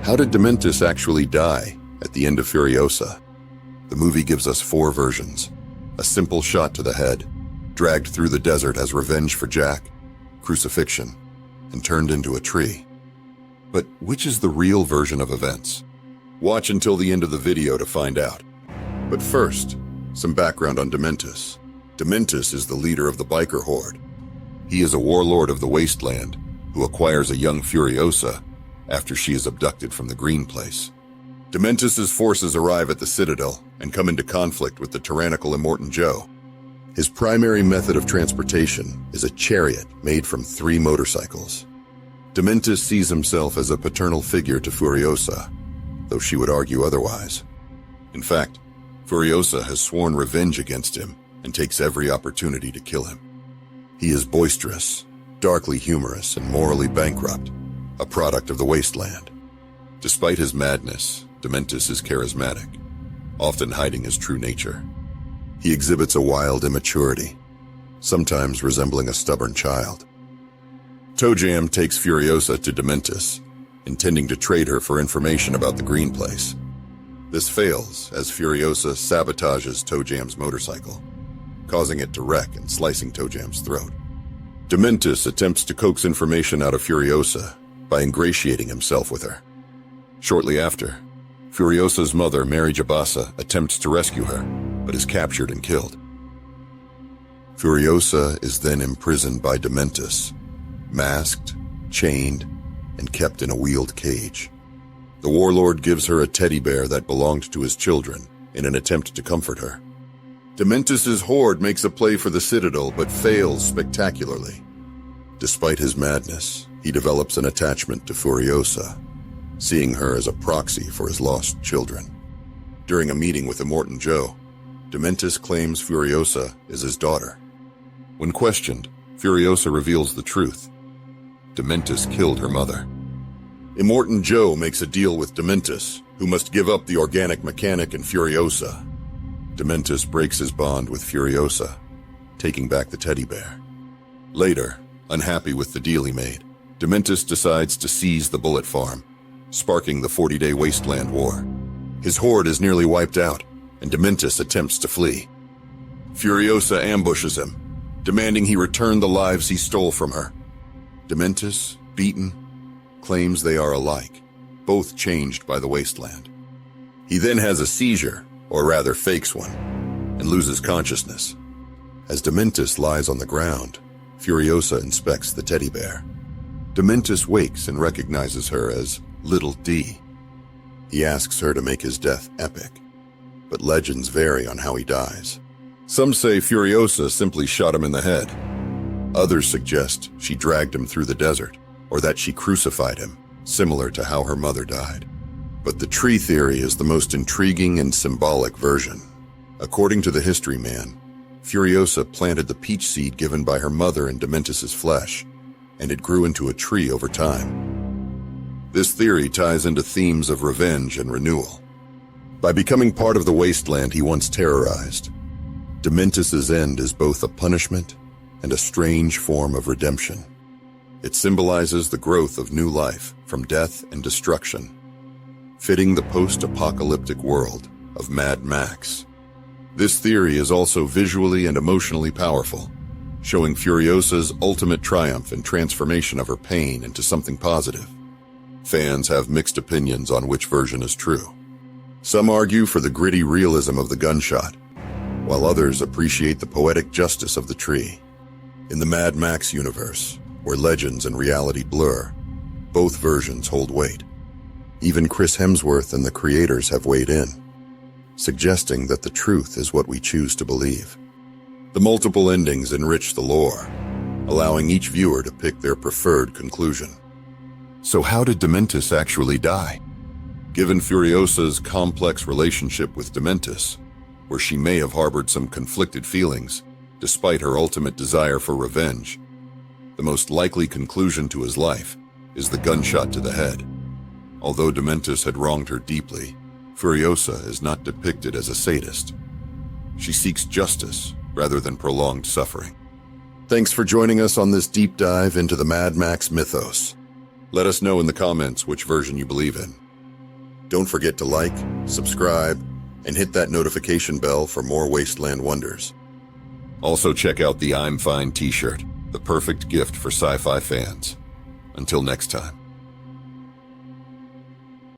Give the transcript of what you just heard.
How did Dementus actually die at the end of Furiosa? The movie gives us 4 versions. A simple shot to the head, dragged through the desert as revenge for Jack, crucifixion, and turned into a tree. But which is the real version of events? Watch until the end of the video to find out. But first, some background on Dementus. Dementus is the leader of the biker horde. He is a warlord of the wasteland who acquires a young Furiosa after she is abducted from the Green Place. Dementus's forces arrive at the Citadel and come into conflict with the tyrannical Immortan Joe. His primary method of transportation is a chariot made from 3 motorcycles. Dementus sees himself as a paternal figure to Furiosa, though she would argue otherwise. In fact, Furiosa has sworn revenge against him and takes every opportunity to kill him. He is boisterous, darkly humorous, and morally bankrupt, a product of the wasteland. Despite his madness, Dementus is charismatic, often hiding his true nature. He exhibits a wild immaturity, sometimes resembling a stubborn child. ToeJam takes Furiosa to Dementus, intending to trade her for information about the Green Place. This fails as Furiosa sabotages ToeJam's motorcycle, causing it to wreck and slicing ToeJam's throat. Dementus attempts to coax information out of Furiosa by ingratiating himself with her. Shortly after, Furiosa's mother, Mary Jabasa, attempts to rescue her, but is captured and killed. Furiosa is then imprisoned by Dementus, masked, chained, and kept in a wheeled cage. The warlord gives her a teddy bear that belonged to his children in an attempt to comfort her. Dementus's horde makes a play for the Citadel but fails spectacularly. Despite his madness, he develops an attachment to Furiosa, seeing her as a proxy for his lost children. During a meeting with Immortan Joe, Dementus claims Furiosa is his daughter. When questioned, Furiosa reveals the truth. Dementus killed her mother. Immortan Joe makes a deal with Dementus, who must give up the organic mechanic and Furiosa. Dementus breaks his bond with Furiosa, taking back the teddy bear. Later, unhappy with the deal he made, Dementus decides to seize the bullet farm, sparking the 40-day wasteland war. His horde is nearly wiped out, and Dementus attempts to flee. Furiosa ambushes him, demanding he return the lives he stole from her. Dementus, beaten, claims they are alike, both changed by the wasteland. He then has a seizure, or rather fakes one, and loses consciousness. As Dementus lies on the ground, Furiosa inspects the teddy bear. Dementus wakes and recognizes her as Little D. He asks her to make his death epic, but legends vary on how he dies. Some say Furiosa simply shot him in the head. Others suggest she dragged him through the desert, or that she crucified him, similar to how her mother died. But the tree theory is the most intriguing and symbolic version. According to the history man, Furiosa planted the peach seed given by her mother in Dementus's flesh, and it grew into a tree over time. This theory ties into themes of revenge and renewal. By becoming part of the wasteland he once terrorized, Dementus's end is both a punishment and a strange form of redemption. It symbolizes the growth of new life from death and destruction, fitting the post-apocalyptic world of Mad Max. This theory is also visually and emotionally powerful, showing Furiosa's ultimate triumph and transformation of her pain into something positive. Fans have mixed opinions on which version is true. Some argue for the gritty realism of the gunshot, while others appreciate the poetic justice of the tree. In the Mad Max universe, where legends and reality blur, both versions hold weight. Even Chris Hemsworth and the creators have weighed in, suggesting that the truth is what we choose to believe. The multiple endings enrich the lore, allowing each viewer to pick their preferred conclusion. So how did Dementus actually die? Given Furiosa's complex relationship with Dementus, where she may have harbored some conflicted feelings, despite her ultimate desire for revenge, the most likely conclusion to his life is the gunshot to the head. Although Dementus had wronged her deeply, Furiosa is not depicted as a sadist. She seeks justice rather than prolonged suffering. Thanks for joining us on this deep dive into the Mad Max mythos. Let us know in the comments which version you believe in. Don't forget to like, subscribe, and hit that notification bell for more Wasteland wonders. Also check out the I'm Fine t-shirt, the perfect gift for sci-fi fans. Until next time.